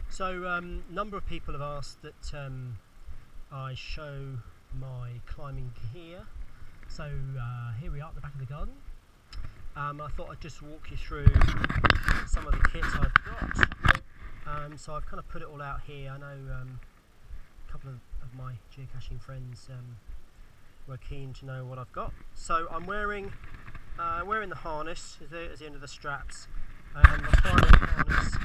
So a number of people have asked that I show my climbing gear. So here we are at the back of the garden. I thought I'd just walk you through some of the kit I've got. So I've kind of put it all out here. I know a couple of my geocaching friends were keen to know what I've got. So I'm wearing the harness at the end of the straps. My primary harness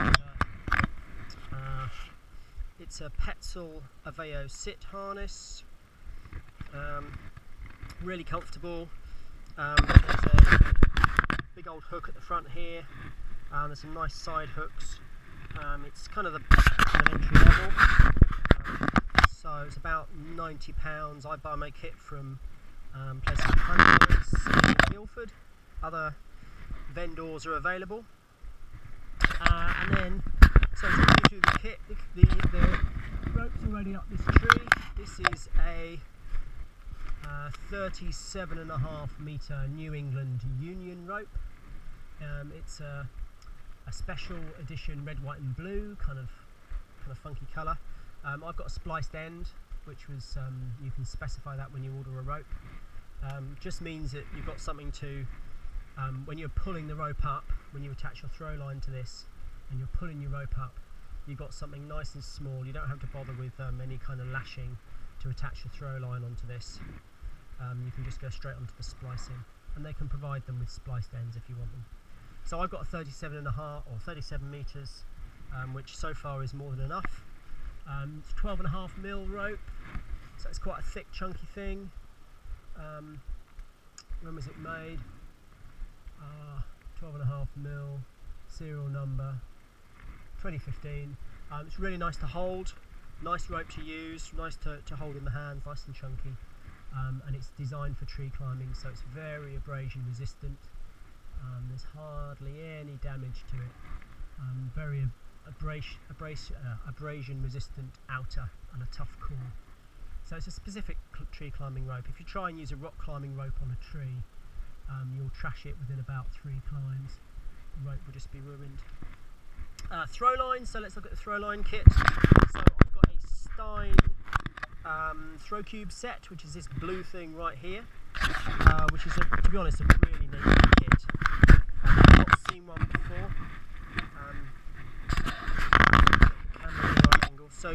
it's a Petzl Aveo Sit harness, really comfortable. There's a big old hook at the front here, there's some nice side hooks. It's kind of the entry level, so it's about £90. I buy my kit from places like Hunters in Guildford. Other vendors are available. And then, so to give you the kit, the rope's already up this tree. This is a 37.5 metre New England Union rope. It's a special edition red, white and blue, kind of funky colour. I've got a spliced end, which was, you can specify that when you order a rope. Just means that you've got something to, when you're pulling the rope up, when you attach your throw line to this, and you're pulling your rope up, you've got something nice and small. You don't have to bother with any kind of lashing to attach your throw line onto this. You can just go straight onto the splicing, and they can provide them with spliced ends if you want them. So I've got a 37.5 or 37 metres, which so far is more than enough. It's 12.5mm rope, so it's quite a thick, chunky thing. When was it made? 12.5mm, serial number 2015. It's really nice to hold, nice rope to use, nice to hold in the hands, nice and chunky, and it's designed for tree climbing, so it's very abrasion resistant. There's hardly any damage to it. Very abrasion resistant outer and a tough core. So it's a specific tree climbing rope. If you try and use a rock climbing rope on a tree, you'll trash it within about 3 climbs. The rope will just be ruined. Throw line, so let's look at the throw line kit. So I've got a Stein throw cube set, which is this blue thing right here, which is, to be honest, a really neat kit. I've not seen one before. Camera in the right angle. So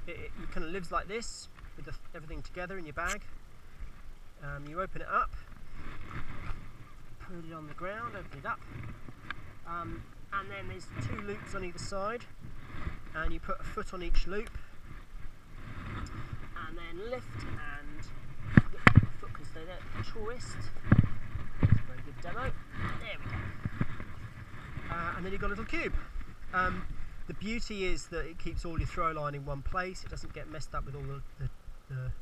it kind of lives like this, with everything together in your bag. You open it up, put it on the ground, open it up, and then there's 2 loops on either side, and you put a foot on each loop, and then lift, and the foot can stay there, twist. That's a very good demo. There we go. And then you've got a little cube. The beauty is that it keeps all your throw line in one place. It doesn't get messed up with all the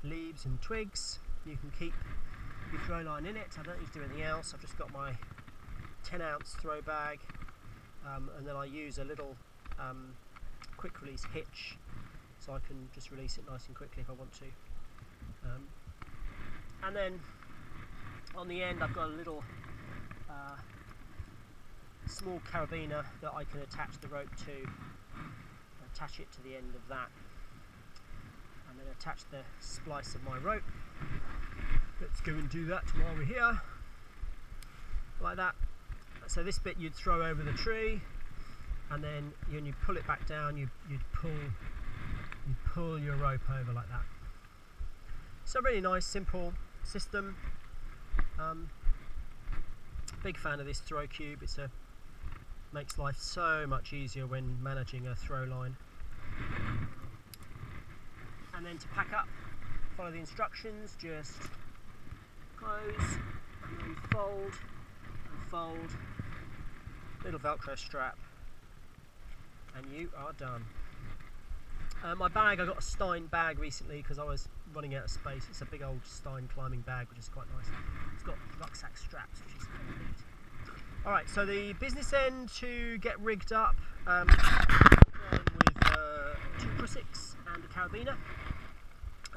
leaves and twigs. You can keep your throw line in it. I don't need to do anything else. I've just got my 10-ounce throw bag, and then I use a little quick release hitch, so I can just release it nice and quickly if I want to. And then on the end I've got a little small carabiner that I can attach the rope to, attach it to the end of that, and then attach the splice of my rope. Let's go and do that while we're here, like that. So this bit you'd throw over the tree, and then when you pull it back down, you'd pull your rope over like that. So really nice, simple system. Big fan of this throw cube. Makes life so much easier when managing a throw line. And then to pack up, follow the instructions, just close and then fold and fold, little Velcro strap, and you are done. My bag, I got a Stein bag recently because I was running out of space. It's a big old Stein climbing bag, which is quite nice. It's got rucksack straps, which is kind of neat. Alright, so the business end to get rigged up, with 2 Prusiks and a carabiner.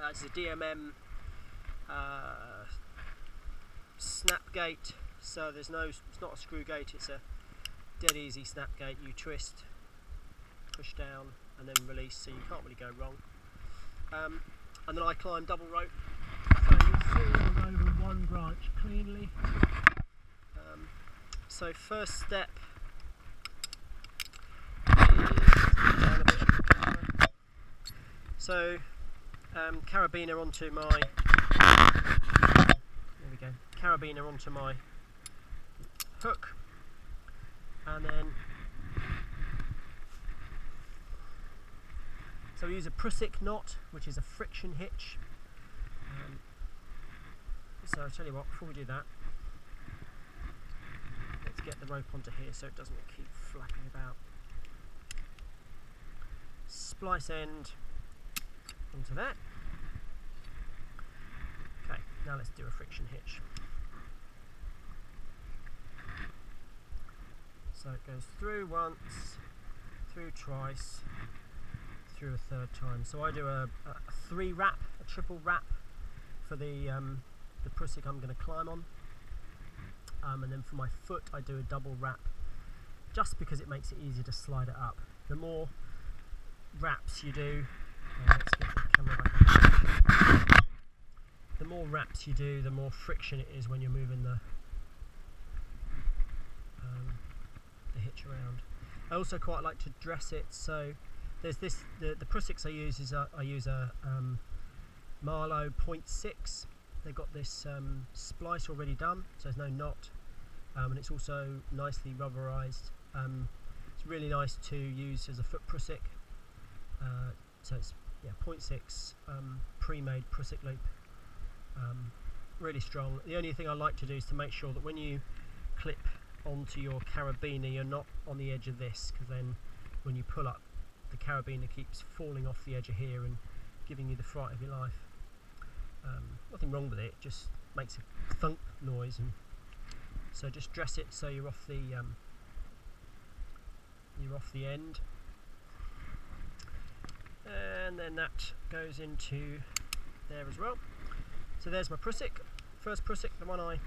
This is a DMM snap gate, so it's not a screw gate, it's a dead easy snap gate. You twist push down and then release, so you can't really go wrong. And then I climb double rope, so you fall over one branch cleanly. So first step is down a bit of the camera. So carabiner onto my, there we go, carabiner onto my hook, and then so we use a prusik knot, which is a friction hitch. So I'll tell you what, before we do that, let's get the rope onto here so it doesn't keep flapping about. Splice end onto that. Okay, now let's do a friction hitch. So it goes through once, through twice, through a third time. So I do a 3 wrap, a triple wrap for the prusik I'm going to climb on, and then for my foot I do a double wrap, just because it makes it easier to slide it up. The more wraps you do, let's get the camera back on. The more wraps you do, the more friction it is when you're moving the hitch around. I also quite like to dress it, so there's this, the prusiks I use is I use a Marlow 0.6. They've got this splice already done, so there's no knot, and it's also nicely rubberized. It's really nice to use as a foot prusik. So it's 0.6 pre-made prusik loop, really strong. The only thing I like to do is to make sure that when you clip onto your carabiner, you're not on the edge of this, because then when you pull up, the carabiner keeps falling off the edge of here and giving you the fright of your life. Nothing wrong with it, it just makes a thunk noise, and so just dress it so you're off the end, and then that goes into there as well. So there's my prusik, first prusik, the one I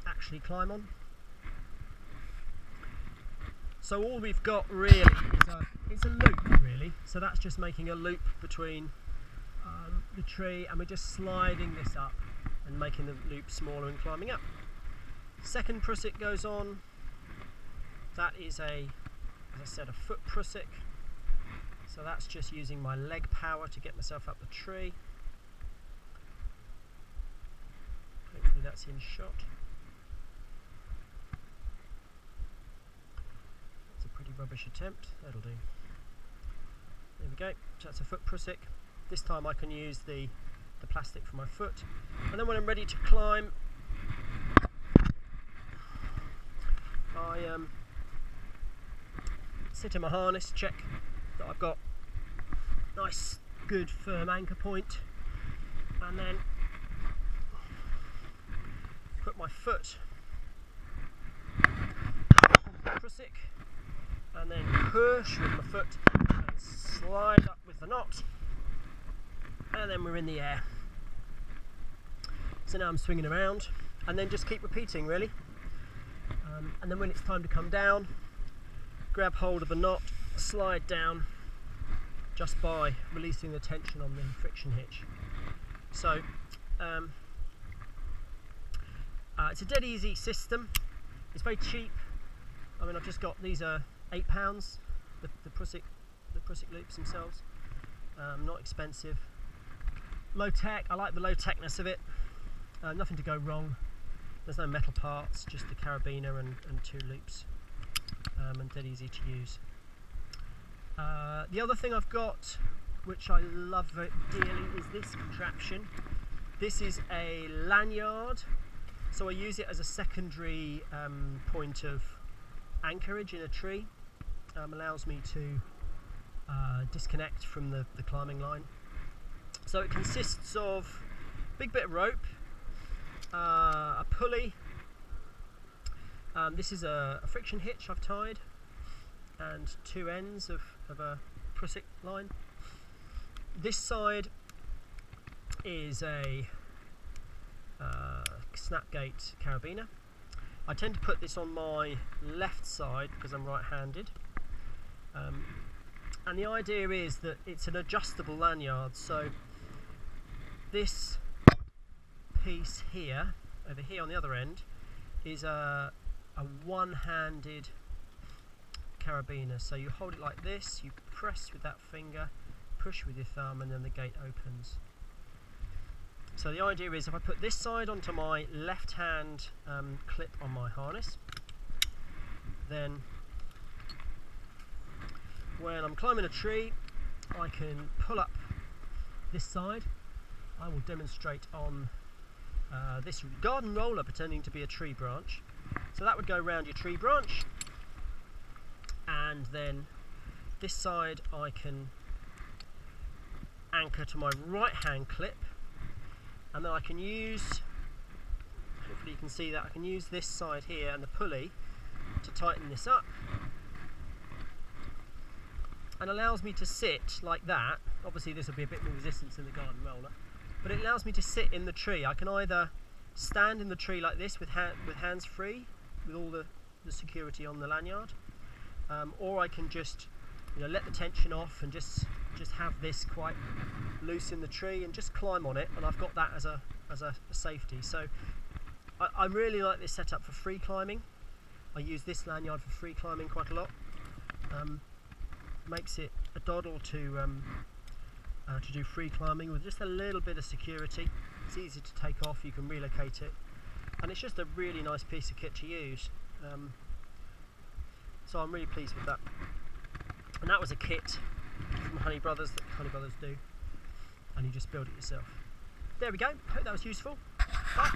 actually climb on. So all we've got really is a loop, really. So that's just making a loop between the tree, and we're just sliding this up and making the loop smaller and climbing up. Second prusik goes on. That is as I said, a foot prusik. So that's just using my leg power to get myself up the tree. Hopefully that's in shot. That's a pretty rubbish attempt. That'll do. There we go. So that's a foot prusik. This time I can use the plastic for my foot, and then when I'm ready to climb, I sit in my harness, check that I've got nice good firm anchor point, and then put my foot on the prusik, and then push with my foot and slide up with the knot, and then we're in the air. So now I'm swinging around, and then just keep repeating, really. And then when it's time to come down, grab hold of the knot, slide down just by releasing the tension on the friction hitch. So it's a dead easy system. It's very cheap. I mean, I've just got, these are £8, the prusik loops themselves. Not expensive. Low tech, I like the low techness of it. Nothing to go wrong. There's no metal parts, just the carabiner and 2 loops, and dead easy to use. The other thing I've got, which I love very dearly, is this contraption. This is a lanyard, so I use it as a secondary point of anchorage in a tree. Allows me to disconnect from the climbing line. So it consists of a big bit of rope, a pulley, this is a friction hitch I've tied, and 2 ends of a prusik line. This side is a snapgate carabiner. I tend to put this on my left side because I'm right-handed, And the idea is that it's an adjustable lanyard, so this piece here, over here on the other end, is a one-handed carabiner. So you hold it like this, you press with that finger, push with your thumb, and then the gate opens. So the idea is if I put this side onto my left hand clip on my harness, then when I'm climbing a tree I can pull up this side. I will demonstrate on this garden roller pretending to be a tree branch. So that would go around your tree branch, and then this side I can anchor to my right hand clip, and then I can use, hopefully you can see that, I can use this side here and the pulley to tighten this up, and allows me to sit like that. Obviously this will be a bit more resistance in the garden roller, but it allows me to sit in the tree. I can either stand in the tree like this with hands free, with all the security on the lanyard, or I can just let the tension off and just have this quite loose in the tree and just climb on it, and I've got that as a safety. So I really like this setup for free climbing. I use this lanyard for free climbing quite a lot. Makes it a doddle to do free climbing with just a little bit of security. It's easy to take off, you can relocate it, and it's just a really nice piece of kit to use. So I'm really pleased with that. And that was a kit from Honey Brothers that Honey Brothers do, and you just build it yourself. There we go, hope that was useful. Bye.